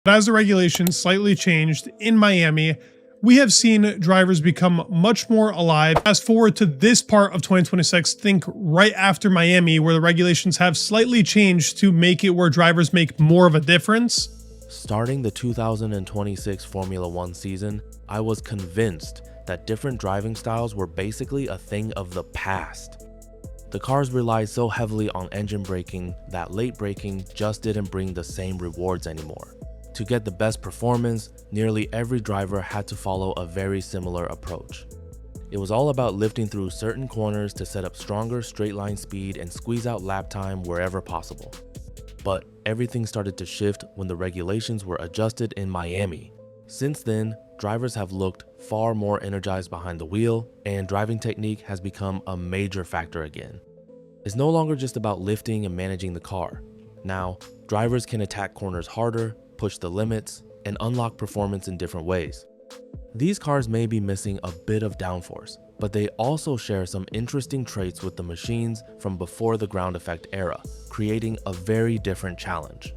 But as the regulations slightly changed in Miami, we have seen drivers become much more alive. Fast forward to this part of 2026, think right after Miami, where the regulations have slightly changed to make it where drivers make more of a difference. Starting the 2026 Formula One season, I was convinced that different driving styles were basically a thing of the past. The cars relied so heavily on engine braking that late braking just didn't bring the same rewards anymore. To get the best performance, nearly every driver had to follow a very similar approach. It was all about lifting through certain corners to set up stronger straight line speed and squeeze out lap time wherever possible. But everything started to shift when the regulations were adjusted in Miami. Since then, drivers have looked far more energized behind the wheel, and driving technique has become a major factor again. It's no longer just about lifting and managing the car. Now, drivers can attack corners harder, push the limits, and unlock performance in different ways. These cars may be missing a bit of downforce, but they also share some interesting traits with the machines from before the ground effect era, creating a very different challenge.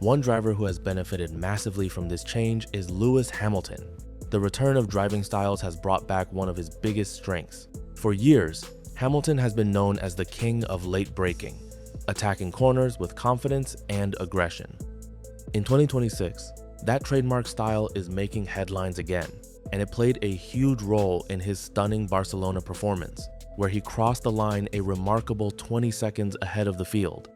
One driver who has benefited massively from this change is Lewis Hamilton. The return of driving styles has brought back one of his biggest strengths. For years, Hamilton has been known as the king of late braking, attacking corners with confidence and aggression. In 2026, that trademark style is making headlines again, and it played a huge role in his stunning Barcelona performance, where he crossed the line a remarkable 20 seconds ahead of the field.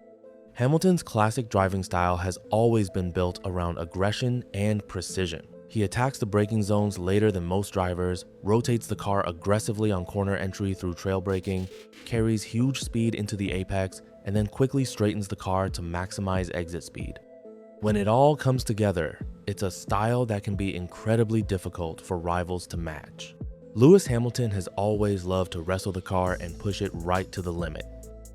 Hamilton's classic driving style has always been built around aggression and precision. He attacks the braking zones later than most drivers, rotates the car aggressively on corner entry through trail braking, carries huge speed into the apex, and then quickly straightens the car to maximize exit speed. When it all comes together, it's a style that can be incredibly difficult for rivals to match. Lewis Hamilton has always loved to wrestle the car and push it right to the limit.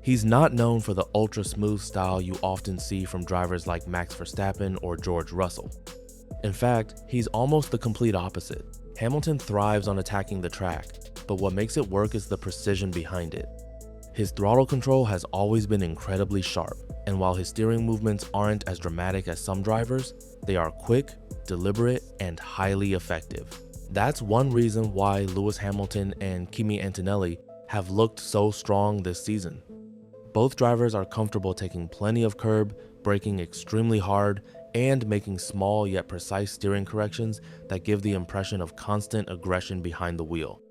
He's not known for the ultra-smooth style you often see from drivers like Max Verstappen or George Russell. In fact, he's almost the complete opposite. Hamilton thrives on attacking the track, but what makes it work is the precision behind it. His throttle control has always been incredibly sharp, and while his steering movements aren't as dramatic as some drivers, they are quick, deliberate, and highly effective. That's one reason why Lewis Hamilton and Kimi Antonelli have looked so strong this season. Both drivers are comfortable taking plenty of curb, braking extremely hard, and making small yet precise steering corrections that give the impression of constant aggression behind the wheel.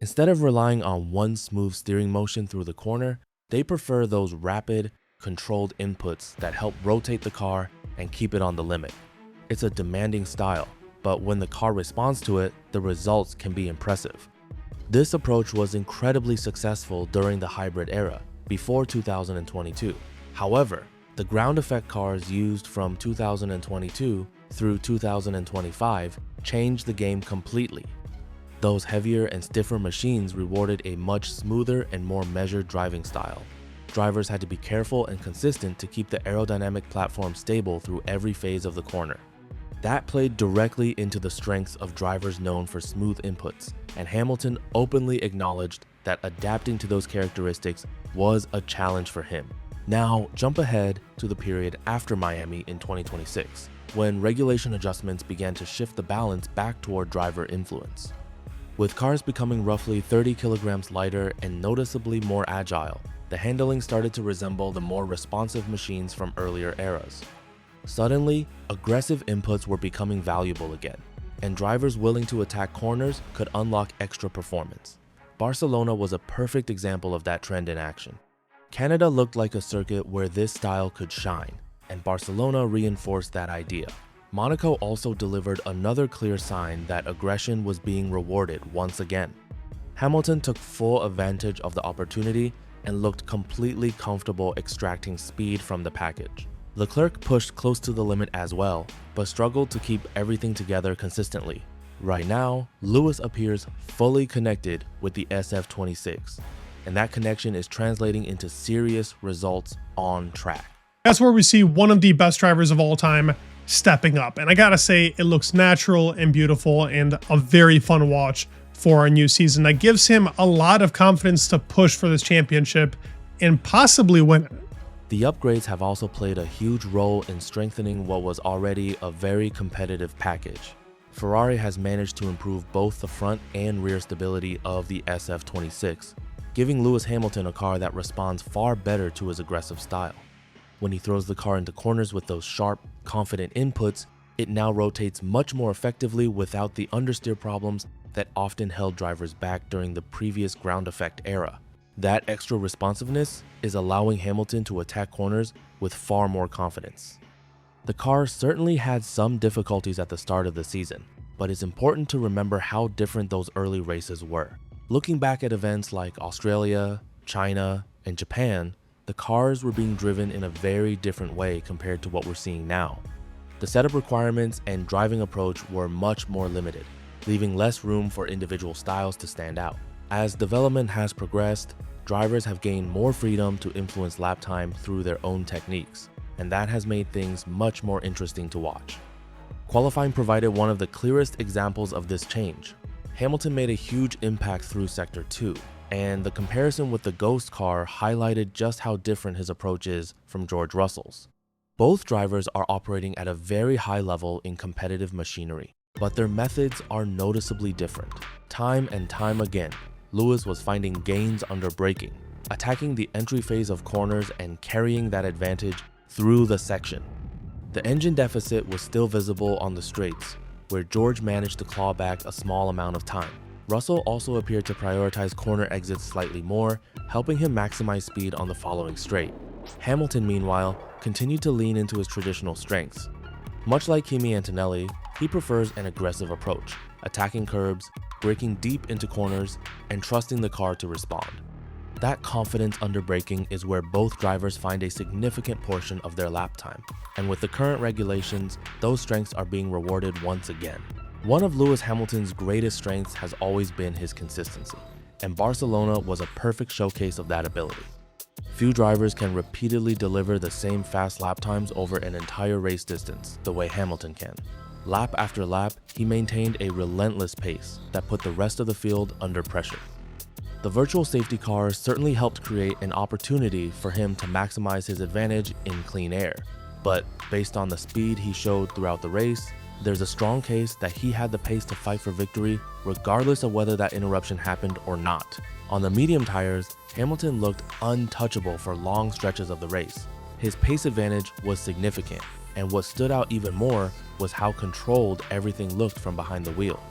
Instead of relying on one smooth steering motion through the corner, they prefer those rapid, controlled inputs that help rotate the car and keep it on the limit. It's a demanding style, but when the car responds to it, the results can be impressive. This approach was incredibly successful during the hybrid era, before 2022. However, the ground effect cars used from 2022 through 2025 changed the game completely. Those heavier and stiffer machines rewarded a much smoother and more measured driving style. Drivers had to be careful and consistent to keep the aerodynamic platform stable through every phase of the corner. That played directly into the strengths of drivers known for smooth inputs, and Hamilton openly acknowledged that adapting to those characteristics was a challenge for him. Now, jump ahead to the period after Miami in 2026, when regulation adjustments began to shift the balance back toward driver influence. With cars becoming roughly 30 kilograms lighter and noticeably more agile, the handling started to resemble the more responsive machines from earlier eras. Suddenly, aggressive inputs were becoming valuable again, and drivers willing to attack corners could unlock extra performance. Barcelona was a perfect example of that trend in action. Canada looked like a circuit where this style could shine, and Barcelona reinforced that idea. Monaco also delivered another clear sign that aggression was being rewarded once again. Hamilton took full advantage of the opportunity and looked completely comfortable extracting speed from the package. Leclerc pushed close to the limit as well, but struggled to keep everything together consistently. Right now, Lewis appears fully connected with the SF26, and that connection is translating into serious results on track. That's where we see one of the best drivers of all time stepping up. And I gotta say, it looks natural and beautiful and a very fun watch for our new season. That gives him a lot of confidence to push for this championship and possibly win it. The upgrades have also played a huge role in strengthening what was already a very competitive package. Ferrari has managed to improve both the front and rear stability of the SF26, giving Lewis Hamilton a car that responds far better to his aggressive style. When he throws the car into corners with those sharp, confident inputs, it now rotates much more effectively without the understeer problems that often held drivers back during the previous ground effect era. That extra responsiveness is allowing Hamilton to attack corners with far more confidence. The car certainly had some difficulties at the start of the season, but it's important to remember how different those early races were. Looking back at events like Australia, China, and Japan, the cars were being driven in a very different way compared to what we're seeing now. The setup requirements and driving approach were much more limited, leaving less room for individual styles to stand out. As development has progressed, drivers have gained more freedom to influence lap time through their own techniques, and that has made things much more interesting to watch. Qualifying provided one of the clearest examples of this change. Hamilton made a huge impact through Sector 2, and the comparison with the Ghost car highlighted just how different his approach is from George Russell's. Both drivers are operating at a very high level in competitive machinery, but their methods are noticeably different. Time and time again, Lewis was finding gains under braking, attacking the entry phase of corners and carrying that advantage through the section. The engine deficit was still visible on the straights, where George managed to claw back a small amount of time. Russell also appeared to prioritize corner exits slightly more, helping him maximize speed on the following straight. Hamilton, meanwhile, continued to lean into his traditional strengths. Much like Kimi Antonelli, he prefers an aggressive approach, attacking curbs, braking deep into corners, and trusting the car to respond. That confidence under braking is where both drivers find a significant portion of their lap time, and with the current regulations, those strengths are being rewarded once again. One of Lewis Hamilton's greatest strengths has always been his consistency, and Barcelona was a perfect showcase of that ability. Few drivers can repeatedly deliver the same fast lap times over an entire race distance the way Hamilton can. Lap after lap, he maintained a relentless pace that put the rest of the field under pressure. The virtual safety car certainly helped create an opportunity for him to maximize his advantage in clean air, but based on the speed he showed throughout the race, there's a strong case that he had the pace to fight for victory regardless of whether that interruption happened or not. On the medium tires, Hamilton looked untouchable for long stretches of the race. His pace advantage was significant, and what stood out even more was how controlled everything looked from behind the wheel.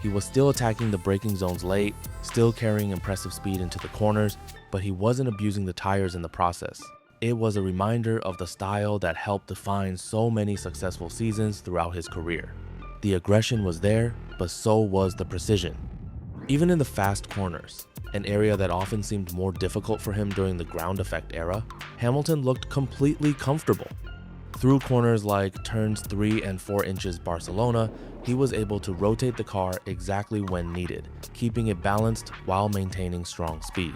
He was still attacking the braking zones late, still carrying impressive speed into the corners, but he wasn't abusing the tires in the process. It was a reminder of the style that helped define so many successful seasons throughout his career. The aggression was there, but so was the precision. Even in the fast corners, an area that often seemed more difficult for him during the ground effect era, Hamilton looked completely comfortable. Through corners like turns 3 and 4 inches Barcelona, he was able to rotate the car exactly when needed, keeping it balanced while maintaining strong speed.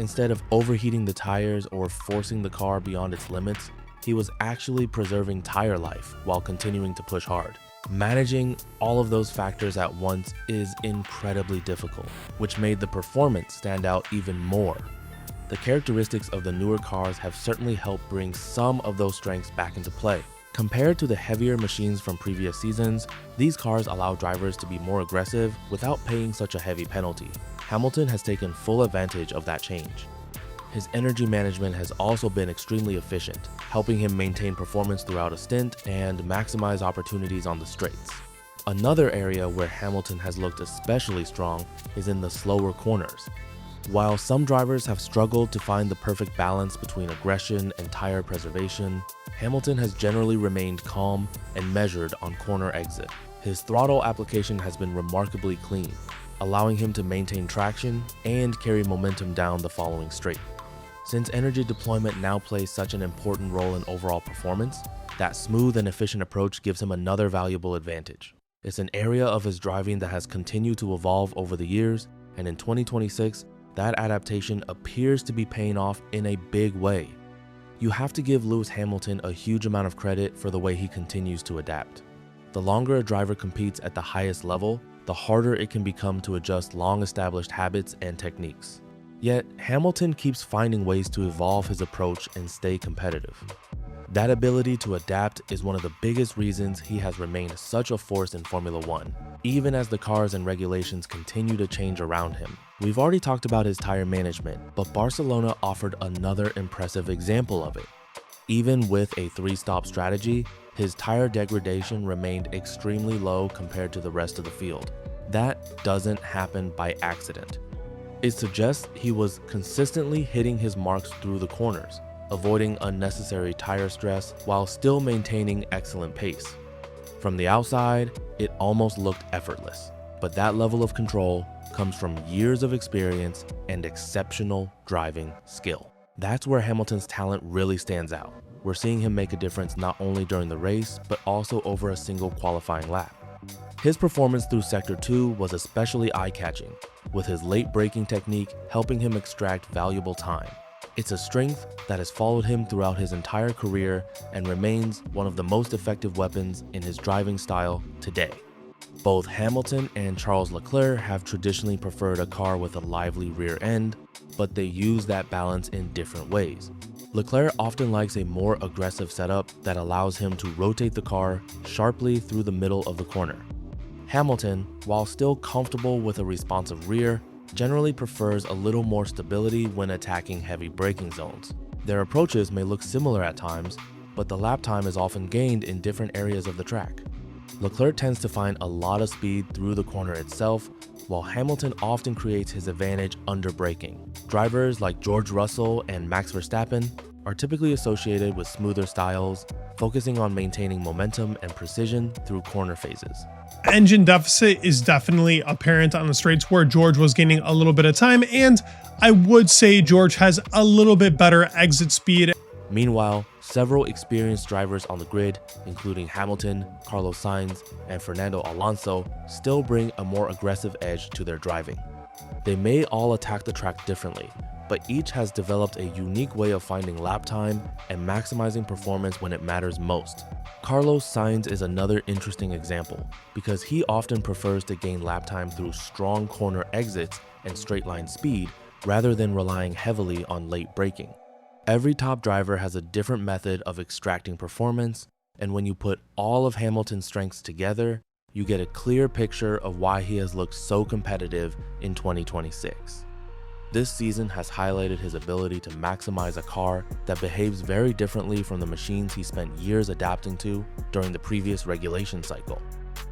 Instead of overheating the tires or forcing the car beyond its limits, he was actually preserving tire life while continuing to push hard. Managing all of those factors at once is incredibly difficult, which made the performance stand out even more. The characteristics of the newer cars have certainly helped bring some of those strengths back into play. Compared to the heavier machines from previous seasons, these cars allow drivers to be more aggressive without paying such a heavy penalty. Hamilton has taken full advantage of that change. His energy management has also been extremely efficient, helping him maintain performance throughout a stint and maximize opportunities on the straights. Another area where Hamilton has looked especially strong is in the slower corners. While some drivers have struggled to find the perfect balance between aggression and tire preservation, Hamilton has generally remained calm and measured on corner exit. His throttle application has been remarkably clean, allowing him to maintain traction and carry momentum down the following straight. Since energy deployment now plays such an important role in overall performance, that smooth and efficient approach gives him another valuable advantage. It's an area of his driving that has continued to evolve over the years, and in 2026, that adaptation appears to be paying off in a big way. You have to give Lewis Hamilton a huge amount of credit for the way he continues to adapt. The longer a driver competes at the highest level, the harder it can become to adjust long-established habits and techniques. Yet, Hamilton keeps finding ways to evolve his approach and stay competitive. That ability to adapt is one of the biggest reasons he has remained such a force in Formula One, even as the cars and regulations continue to change around him. We've already talked about his tire management, but Barcelona offered another impressive example of it. Even with a 3-stop strategy, his tire degradation remained extremely low compared to the rest of the field. That doesn't happen by accident. It suggests he was consistently hitting his marks through the corners, avoiding unnecessary tire stress while still maintaining excellent pace. From the outside, it almost looked effortless, but that level of control comes from years of experience and exceptional driving skill. That's where Hamilton's talent really stands out. We're seeing him make a difference not only during the race, but also over a single qualifying lap. His performance through Sector 2 was especially eye-catching, with his late braking technique helping him extract valuable time. It's a strength that has followed him throughout his entire career and remains one of the most effective weapons in his driving style today. Both Hamilton and Charles Leclerc have traditionally preferred a car with a lively rear end, but they use that balance in different ways. Leclerc often likes a more aggressive setup that allows him to rotate the car sharply through the middle of the corner. Hamilton, while still comfortable with a responsive rear, generally prefers a little more stability when attacking heavy braking zones. Their approaches may look similar at times, but the lap time is often gained in different areas of the track. Leclerc tends to find a lot of speed through the corner itself, while Hamilton often creates his advantage under braking. Drivers like George Russell and Max Verstappen are typically associated with smoother styles, focusing on maintaining momentum and precision through corner phases. Engine deficit is definitely apparent on the straights where George was gaining a little bit of time, and I would say George has a little bit better exit speed. Meanwhile, several experienced drivers on the grid, including Hamilton, Carlos Sainz, and Fernando Alonso, still bring a more aggressive edge to their driving. They may all attack the track differently, but each has developed a unique way of finding lap time and maximizing performance when it matters most. Carlos Sainz is another interesting example because he often prefers to gain lap time through strong corner exits and straight line speed rather than relying heavily on late braking. Every top driver has a different method of extracting performance, and when you put all of Hamilton's strengths together, you get a clear picture of why he has looked so competitive in 2026. This season has highlighted his ability to maximize a car that behaves very differently from the machines he spent years adapting to during the previous regulation cycle.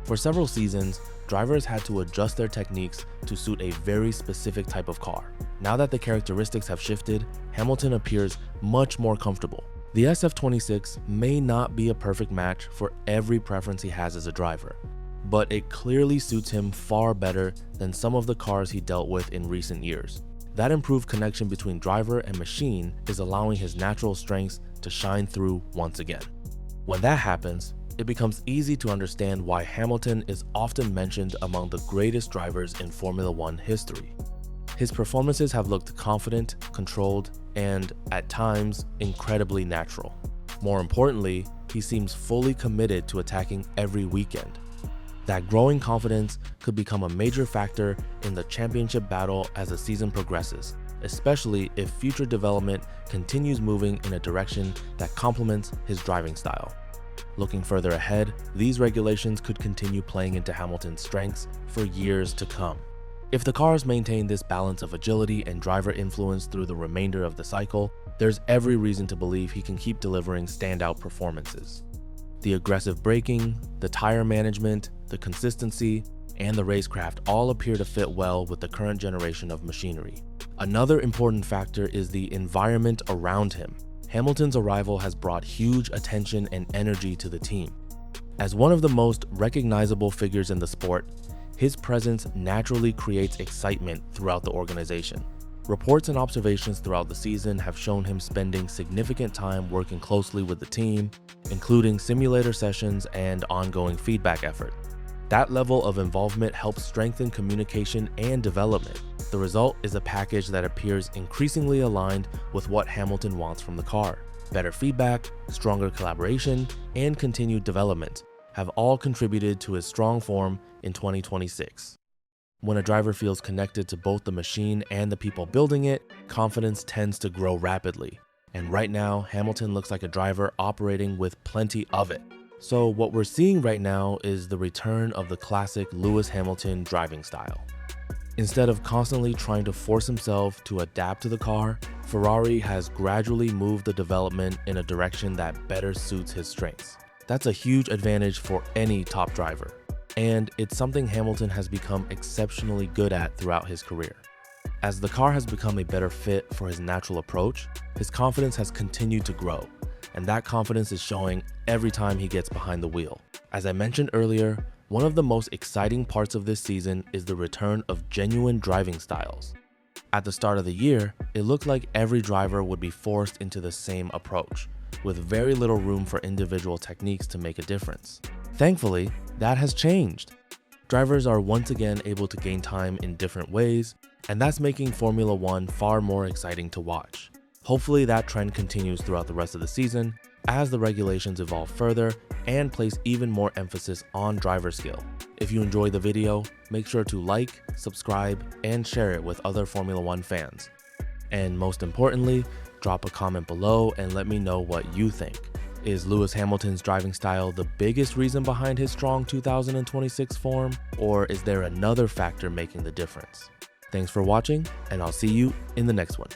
For several seasons, drivers had to adjust their techniques to suit a very specific type of car. Now that the characteristics have shifted, Hamilton appears much more comfortable. The SF26 may not be a perfect match for every preference he has as a driver, but it clearly suits him far better than some of the cars he dealt with in recent years. That improved connection between driver and machine is allowing his natural strengths to shine through once again. When that happens, it becomes easy to understand why Hamilton is often mentioned among the greatest drivers in Formula One history. His performances have looked confident, controlled, and, at times, incredibly natural. More importantly, he seems fully committed to attacking every weekend. That growing confidence could become a major factor in the championship battle as the season progresses, especially if future development continues moving in a direction that complements his driving style. Looking further ahead, these regulations could continue playing into Hamilton's strengths for years to come. If the cars maintain this balance of agility and driver influence through the remainder of the cycle, there's every reason to believe he can keep delivering standout performances. The aggressive braking, the tire management, the consistency, and the racecraft all appear to fit well with the current generation of machinery. Another important factor is the environment around him. Hamilton's arrival has brought huge attention and energy to the team. As one of the most recognizable figures in the sport, his presence naturally creates excitement throughout the organization. Reports and observations throughout the season have shown him spending significant time working closely with the team, including simulator sessions and ongoing feedback effort. That level of involvement helps strengthen communication and development. The result is a package that appears increasingly aligned with what Hamilton wants from the car. Better feedback, stronger collaboration, and continued development have all contributed to his strong form in 2026. When a driver feels connected to both the machine and the people building it, confidence tends to grow rapidly. And right now, Hamilton looks like a driver operating with plenty of it. So what we're seeing right now is the return of the classic Lewis Hamilton driving style. Instead of constantly trying to force himself to adapt to the car, Ferrari has gradually moved the development in a direction that better suits his strengths. That's a huge advantage for any top driver, and it's something Hamilton has become exceptionally good at throughout his career. As the car has become a better fit for his natural approach, his confidence has continued to grow, and that confidence is showing every time he gets behind the wheel. As I mentioned earlier, one of the most exciting parts of this season is the return of genuine driving styles. At the start of the year, it looked like every driver would be forced into the same approach, with very little room for individual techniques to make a difference. Thankfully, that has changed. Drivers are once again able to gain time in different ways, and that's making Formula One far more exciting to watch. Hopefully that trend continues throughout the rest of the season as the regulations evolve further and place even more emphasis on driver skill. If you enjoyed the video, make sure to like, subscribe, and share it with other Formula One fans. And most importantly, drop a comment below and let me know what you think. Is Lewis Hamilton's driving style the biggest reason behind his strong 2026 form, or is there another factor making the difference? Thanks for watching, and I'll see you in the next one.